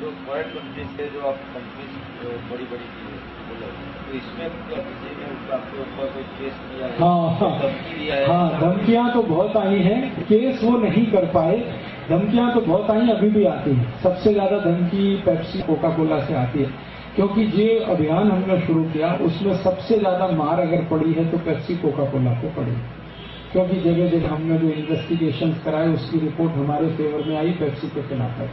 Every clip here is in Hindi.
जो फॉरेन कंट्रीज से जो आप कंट्रीज बड़ी बड़ी चीजें बोले, तो इसमें क्या किसी ने आपके ऊपर कोई केस किया है? धमकी दिया है? हाँ, धमकियां तो बहुत आई हैं, केस वो नहीं कर पाए। धमकियां तो बहुत आई, अभी भी आती हैं। सबसे ज्यादा धमकी पेप्सी कोका कोला से आती है, क्योंकि ये अभियान हमने शुरू किया उसमें सबसे ज्यादा मार अगर पड़ी है तो पेप्सी कोका कोला पे पड़ी, क्योंकि जगह जगह हमने जो इन्वेस्टिगेशन कराए उसकी रिपोर्ट हमारे फेवर में आई, पेप्सी के खिलाफ है।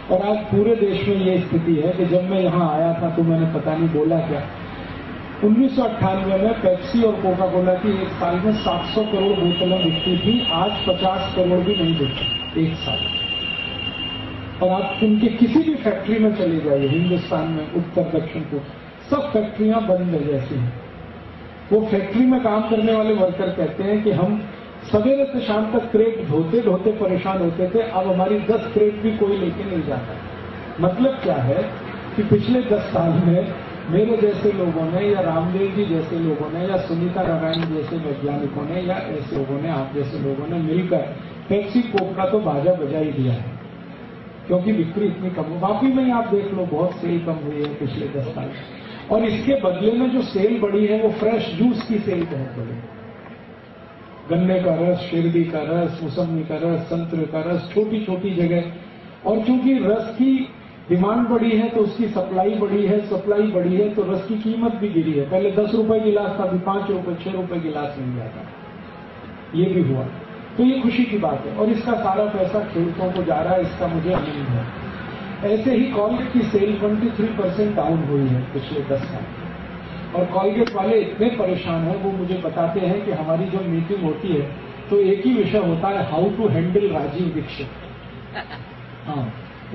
और आज पूरे देश में ये स्थिति है कि जब मैं यहाँ आया था तो मैंने पता नहीं बोला क्या, 1998 में पेप्सी और कोका कोला की एक साल में 700 करोड़ बोतलें बिकती थी, आज 50 करोड़ भी नहीं बिकती एक साल। और आप उनके किसी भी फैक्ट्री में चले जाइए हिंदुस्तान में, उत्तर दक्षिण को, सब फैक्ट्रियां बंद है जैसी हैं। वो फैक्ट्री में काम करने वाले वर्कर कहते हैं कि हम सवेरे से शाम तक क्रेट ढोते ढोते परेशान होते थे, अब हमारी 10 क्रेट भी कोई लेके नहीं जाता। मतलब क्या है कि पिछले 10 साल में मेरे जैसे लोगों ने या रामदेव जी जैसे लोगों ने या सुनीता नारायण जैसे वैज्ञानिकों ने या ऐसे लोगों ने, आप जैसे लोगों ने मिलकर पेप्सी कोक का तो बाजा बजा ही दिया है, क्योंकि बिक्री इतनी कम हो। वाकई में आप देख लो बहुत सेल कम हुई है पिछले 10 साल। और इसके बदले में जो सेल बढ़ी है वो फ्रेश जूस की सेल बहुत बढ़ी। गन्ने का रस, शिरडी का रस, मौसमी का रस, संतरे का रस, छोटी छोटी जगह। और चूंकि रस की डिमांड बढ़ी है तो उसकी सप्लाई बढ़ी है, सप्लाई बढ़ी है तो रस की कीमत भी गिरी है। पहले 10 रुपए गिलास था, अभी 5 रुपए 6 रुपए गिलास मिल जाता, ये भी हुआ। तो ये खुशी की बात है और इसका सारा पैसा खेडूतों को जा रहा है, इसका मुझे आनंद है। ऐसे ही कॉलगेट की सेल 23% डाउन हुई है पिछले 10 साल। और कॉलगेट वाले इतने परेशान हैं, वो मुझे बताते हैं कि हमारी जब मीटिंग होती है तो एक ही विषय होता है, how to handle Rajiv Dixit. हाँ,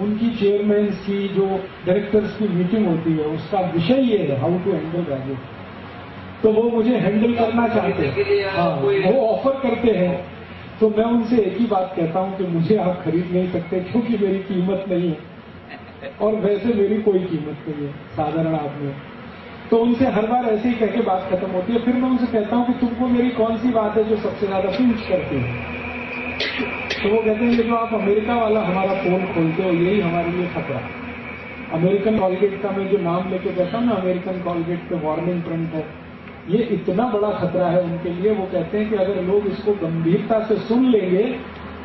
उनकी चेयरमैन की जो डायरेक्टर्स की मीटिंग होती है उसका विषय ये है, हाउ टू हैंडल राजीव। तो वो मुझे हैंडल करना चाहते हैं, हाँ, वो ऑफर करते हैं। तो मैं उनसे एक ही बात कहता हूं कि मुझे आप खरीद नहीं सकते क्योंकि मेरी कीमत नहीं है, और वैसे मेरी कोई कीमत नहीं है, साधारण आदमी। तो उनसे हर बार ऐसे ही कह के बात खत्म होती है। फिर मैं उनसे कहता हूं कि तुमको मेरी कौन सी बात है जो सबसे ज्यादा पिंच करती है? तो वो कहते हैं कि जो आप अमेरिका वाला हमारा फोन खोलते हो यही हमारे लिए खतरा। अमेरिकन कॉलगेट का मैं जो नाम लेके कहता हूं ना, अमेरिकन कॉलगेट पे वार्निंग प्रिंट है, ये इतना बड़ा खतरा है उनके लिए। वो कहते हैं कि अगर लोग इसको गंभीरता से सुन लेंगे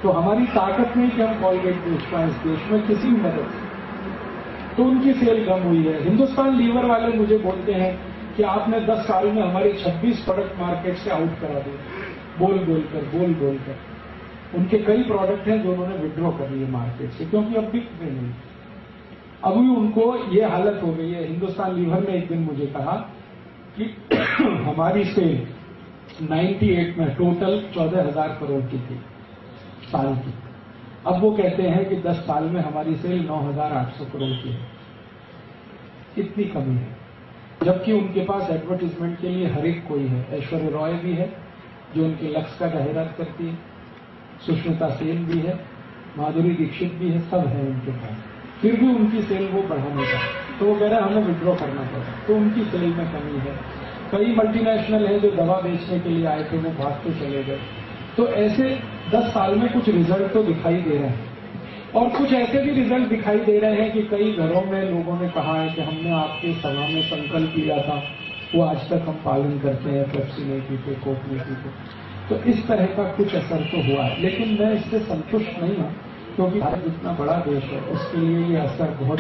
तो हमारी ताकत नहीं कि हम कॉलगेट बेच पाए इस देश में किसी भी मदद से। तो उनकी सेल कम हुई है। हिंदुस्तान लीवर वाले मुझे बोलते हैं कि आपने 10 साल में हमारे 26 प्रोडक्ट मार्केट से आउट करा दिए, बोल बोलकर। उनके कई प्रोडक्ट हैं जो उन्होंने विड्रॉ कर लिए मार्केट से, क्योंकि अब बिक नहीं। अभी उनको ये हालत हो गई है। हिंदुस्तान लीवर ने एक दिन मुझे कहा कि हमारी सेल 98 में टोटल 14,000 करोड़ की थी साल की। अब वो कहते हैं कि 10 साल में हमारी सेल 9,800 करोड़ की है। इतनी कमी है, जबकि उनके पास एडवर्टीजमेंट के लिए हर एक कोई है। ऐश्वर्या रॉय भी है जो उनके लक्ष्य का जाहिरात करती है, सुष्मिता सेन भी है, माधुरी दीक्षित भी है, सब है उनके पास। फिर भी उनकी सेल वो बढ़ा नहीं पाए, तो वो कह रहे हैं हमें विड्रॉ करना पड़ा, तो उनकी सेल में कमी है। कई मल्टीनेशनल है जो दवा बेचने के लिए आए थे, वो भागते चले गए। तो ऐसे 10 साल में कुछ रिजल्ट तो दिखाई दे रहे हैं, और कुछ ऐसे भी रिजल्ट दिखाई दे रहे हैं कि कई घरों में लोगों ने कहा है कि हमने आपके सभा में संकल्प लिया था, वो आज तक हम पालन करते हैं, पेप्सी नहीं पीते, कोक नहीं पीते। तो इस तरह का कुछ असर तो हुआ है, लेकिन मैं इससे संतुष्ट नहीं हूं, क्योंकि भारत इतना बड़ा देश है, उसके लिए ये असर बहुत